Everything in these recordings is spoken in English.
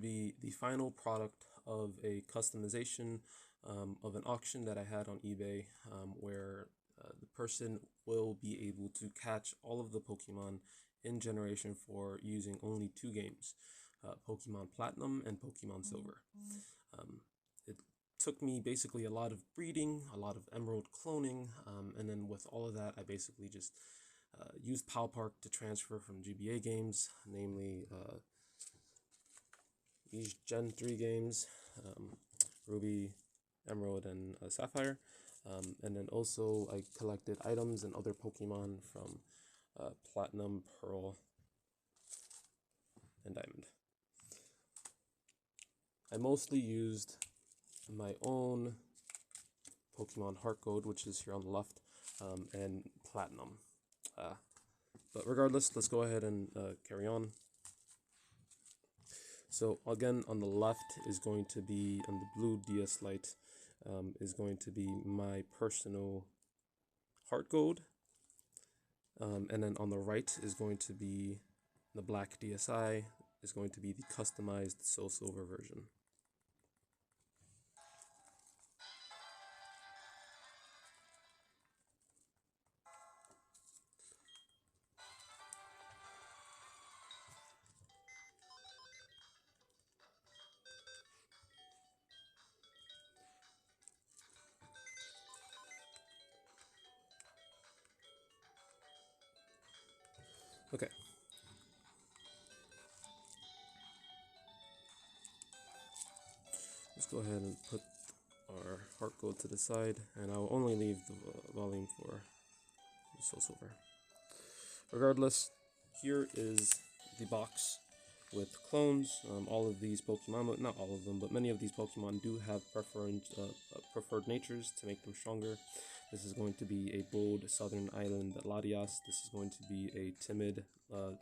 be the final product of a customization of an auction that I had on eBay, where the person will be able to catch all of the Pokemon in Generation 4 using only two games, Pokemon Platinum and Pokemon Silver. It took me basically a lot of breeding, a lot of emerald cloning, and then with all of that, I basically just used PAL Park to transfer from GBA games, namely these Gen 3 games, Ruby, Emerald, and Sapphire. And then also I collected items and other Pokemon from Platinum, Pearl, and Diamond. I mostly used my own Pokemon Heart Gold, which is here on the left, and Platinum. But regardless, let's go ahead and carry on. So again, on the left is going to be, on the blue DS Lite, is going to be my personal Heart Gold. And then on the right is going to be the black DSi, is going to be the customized Soulsilver version. Okay. Let's go ahead and put our Heart Gold to the side, and I'll only leave the volume for the Soulsilver. Regardless, here is the box with clones. All of these Pokemon, not all of them, but many of these Pokemon do have preferred natures to make them stronger. This is going to be a bold Southern Island Latias. This is going to be a timid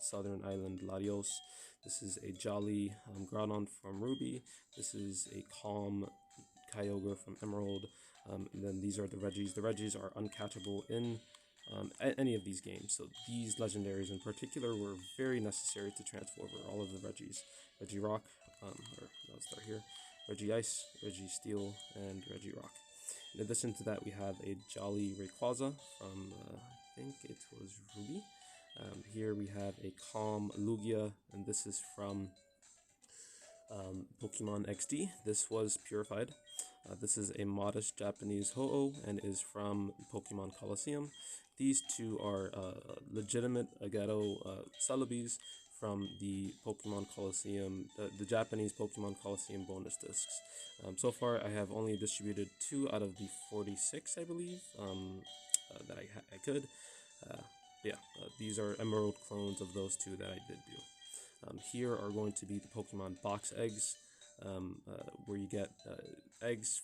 Southern Island Latios. This is a jolly Groudon from Ruby. This is a calm Kyogre from Emerald. And then these are the Regis. The Regis are uncatchable in any of these games. So these legendaries in particular were very necessary to transfer over all of the Regis. Regirock, or I'll start here. Regice, Registeel, and Regirock. In addition to that, we have a Jolly Rayquaza from, I think it was Ruby. Here we have a Calm Lugia, and this is from Pokemon XD. This was purified. This is a modest Japanese Ho-Oh and is from Pokemon Colosseum. These two are legitimate Agato Celebes from the Pokemon Colosseum, the Japanese Pokemon Colosseum bonus discs. So far, I have only distributed 2 out of the 46, I believe, that I could. These are Emerald clones of those 2 that I did do. Here are going to be the Pokemon box eggs, where you get eggs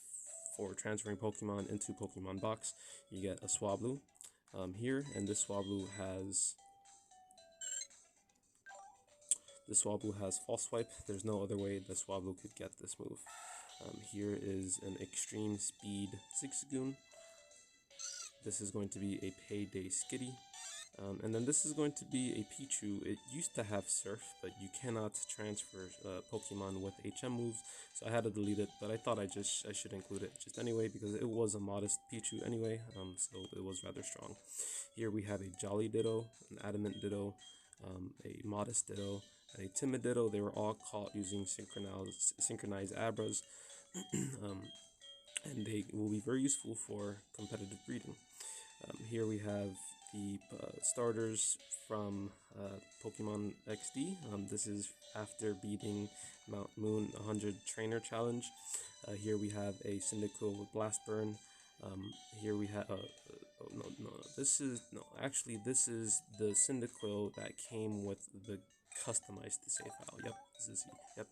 for transferring Pokemon into Pokemon box. You get a Swablu here, and this Swablu has False Swipe. There's no other way the Swablu could get this move. Here is an Extreme Speed Zigzagoon. This is going to be a Payday Skitty. And then this is going to be a Pichu. It used to have Surf, but you cannot transfer Pokemon with HM moves, so I had to delete it, but I thought I should include it just anyway, because it was a modest Pichu anyway, so it was rather strong. Here we have a Jolly Ditto, an Adamant Ditto, a Modest Ditto, and a Timid Ditto. They were all caught using synchronized Abras, and they will be very useful for competitive breeding. Here we have the starters from Pokemon XD. This is after beating Mount Moon 100 Trainer Challenge. Here we have a Cyndaquil with Blast Burn. Here we have this is the Cyndaquil that came with the customized save file. Yep, this is yep.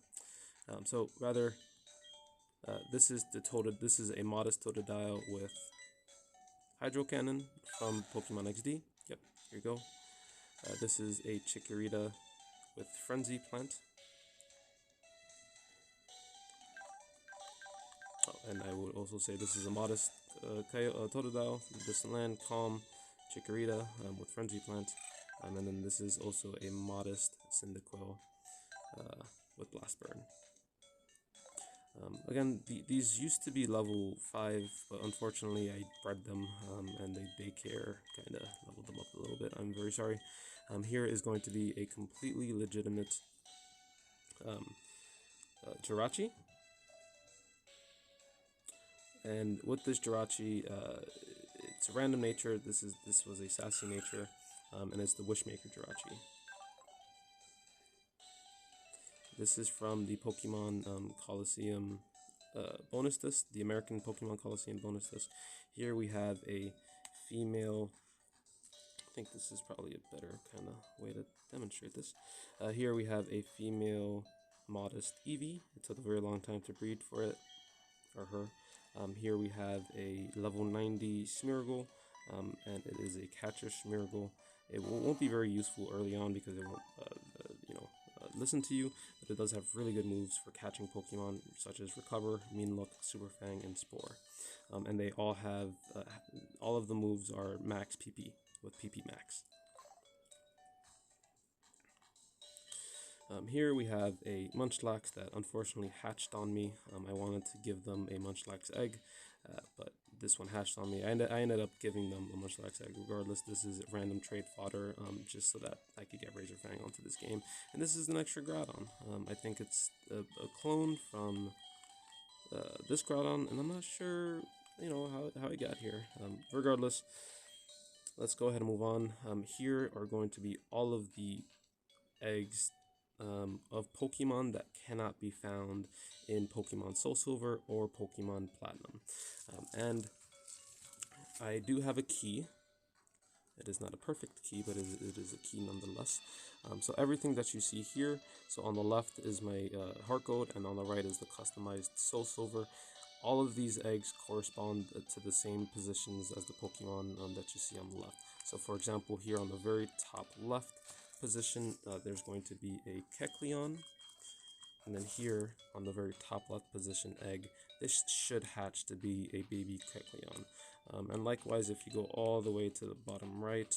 So rather, this is a modest Totodile with Hydro Cannon from Pokemon XD. Yep, here you go. This is a Chikorita with Frenzy Plant. Oh, and I would also say this is a modest Totodile, Distant Land, Calm, Chikorita with Frenzy Plant. And then this is also a modest Cyndaquil with Blast Burn. Again, these used to be level 5, but unfortunately I bred them, and the daycare kind of leveled them up a little bit. I'm very sorry. Here is going to be a completely legitimate Jirachi. And with this Jirachi, it's a random nature. This was a sassy nature, and it's the Wishmaker Jirachi. This is from the Pokemon Coliseum bonus disc, the American Pokemon Coliseum bonus disc. Here we have a female. I think this is probably a better kind of way to demonstrate this. Here we have a female modest Eevee. It took a very long time to breed for it, or her. Here we have a level 90 Smeargle, and it is a catcher Smeargle. It won't be very useful early on because it won't, listen to you, but it does have really good moves for catching Pokemon such as Recover, Mean Look, Super Fang, and Spore. And they all have, all of the moves are max PP, with PP max. Here we have a Munchlax that unfortunately hatched on me. I wanted to give them a Munchlax egg, but this one hatched on me. I ended up giving them a Munchlax egg regardless. This is random trade fodder, just so that I could get Razor Fang onto this game. And this is an extra Groudon. I think it's a clone from this Groudon, and I'm not sure, how it got here. Regardless, let's go ahead and move on. Here are going to be all of the eggs of Pokemon that cannot be found in Pokemon Soulsilver or Pokemon Platinum. And I do have a key. It is not a perfect key, but it is a key nonetheless. So everything that you see here, so on the left is my Heart Gold, and on the right is the customized Soulsilver. All of these eggs correspond to the same positions as the Pokemon that you see on the left. So for example, here on the very top left position, there's going to be a Kecleon, and then here on the very top left position egg, this should hatch to be a baby Kecleon. And likewise, if you go all the way to the bottom right,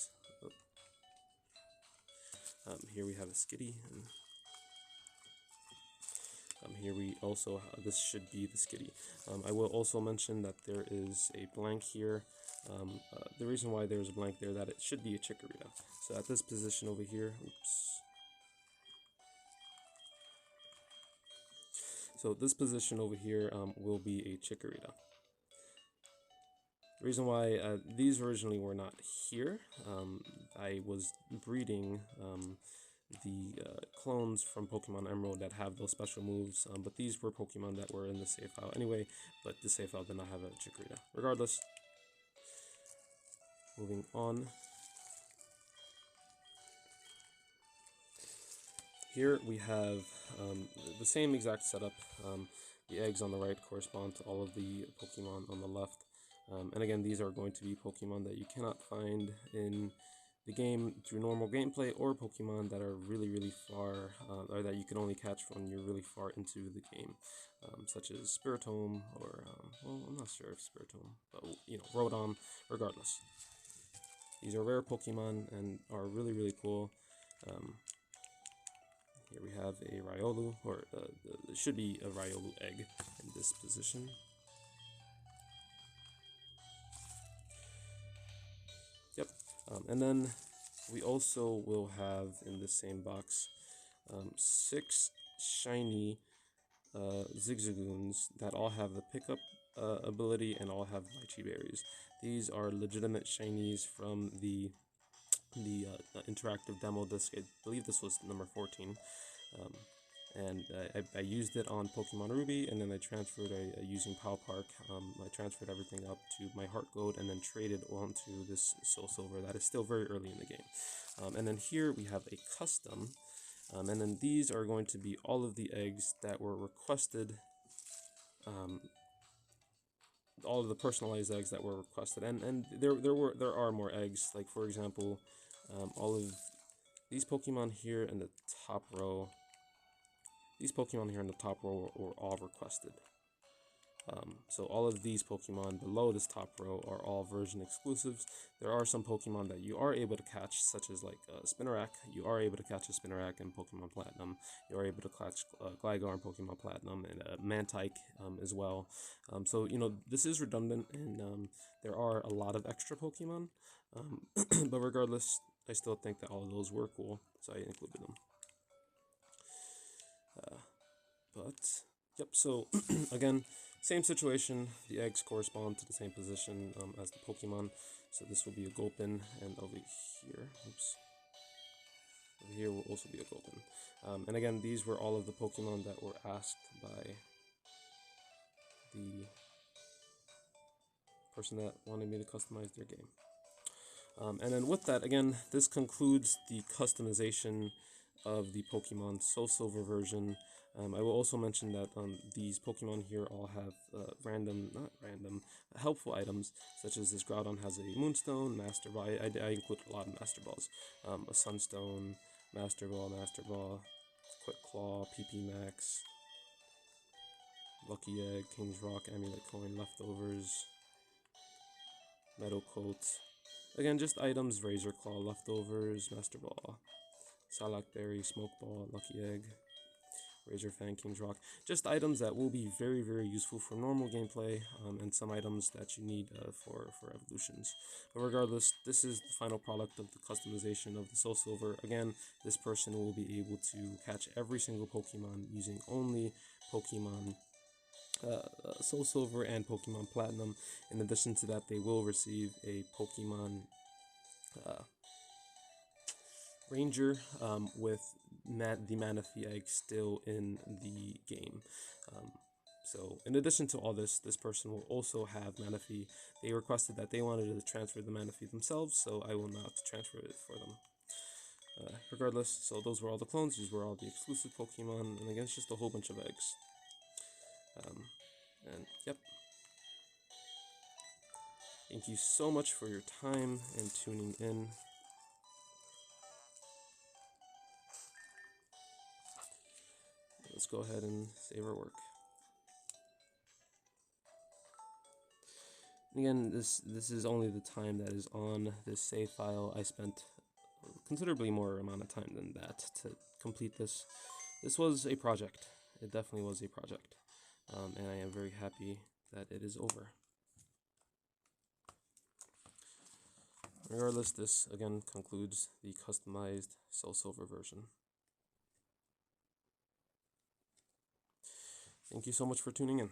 here we have a Skitty, and here we also this should be the Skitty. I will also mention that there is a blank here. The reason why there's a blank there, that it should be a Chikorita. So at this position over here, so this position over here will be a Chikorita. The reason why these originally were not here, I was breeding the clones from Pokemon Emerald that have those special moves, but these were Pokemon that were in the save file anyway, but the save file did not have a Chikorita. Regardless, moving on. Here we have the same exact setup. The eggs on the right correspond to all of the Pokemon on the left. And again, these are going to be Pokemon that you cannot find in the game through normal gameplay, or Pokemon that are really, really far, or that you can only catch when you're really far into the game, such as Spiritomb, or, well, I'm not sure if Spiritomb, but, Rodon. Regardless, these are rare Pokemon and are really, really cool. Here we have a Riolu, or it should be a Riolu egg in this position. Yep, and then we also will have in the same box 6 shiny Zigzagoons that all have the pickup ability and all have Lychee Berries. These are legitimate shinies from the interactive demo disc. I believe this was number 14. And I used it on Pokemon Ruby, and then I transferred using Pow Park. I transferred everything up to my Heart Gold, and then traded onto this Soulsilver that is still very early in the game. And then here we have a custom, and then these are going to be all of the eggs that were requested. All of the personalized eggs that were requested, and there are more eggs. Like for example, all of these Pokemon here in the top row. These Pokemon here in the top row were all requested. So all of these Pokemon below this top row are all version exclusives. There are some Pokemon that you are able to catch, such as like Spinarak. You are able to catch a Spinarak in Pokemon Platinum. You are able to catch Gligar in Pokemon Platinum, and Mantike as well. So, you know, this is redundant, and there are a lot of extra Pokemon. But regardless, I still think that all of those were cool, so I included them. But, yep, so again, same situation. The eggs correspond to the same position as the Pokemon. So this will be a Gulpin, and over here, oops, over here will also be a Gulpin. And again, these were all of the Pokemon that were asked by the person that wanted me to customize their game. And then with that, again, this concludes the customization of the Pokemon Soulsilver version. I will also mention that these Pokemon here all have helpful items, such as this Groudon has a Moonstone, Master Ball. I include a lot of Master Balls. A Sunstone, Master Ball, Quick Claw, PP Max, Lucky Egg, King's Rock, Amulet Coin, Leftovers, Meadow Coat. Again, just items, Razor Claw, Leftovers, Master Ball, Salak Berry, Smoke Ball, Lucky Egg, Razor Fang, King's Rock. Just items that will be very, very useful for normal gameplay, and some items that you need for evolutions. But regardless, this is the final product of the customization of the Soulsilver. Again, this person will be able to catch every single Pokemon using only Pokemon Soulsilver and Pokemon Platinum. In addition to that, they will receive a Pokemon Ranger with the Manaphy egg still in the game. So in addition to all this, this person will also have Manaphy. They requested that they wanted to transfer the Manaphy themselves, so I will not transfer it for them. Regardless, so those were all the clones, these were all the exclusive Pokemon, and again, it's just a whole bunch of eggs. And yep. Thank you so much for your time and tuning in. Let's go ahead and save our work. Again, this is only the time that is on this save file. I spent considerably more amount of time than that to complete this. This was a project. It definitely was a project. And I am very happy that it is over. Regardless, this again concludes the customized Soulsilver version. Thank you so much for tuning in.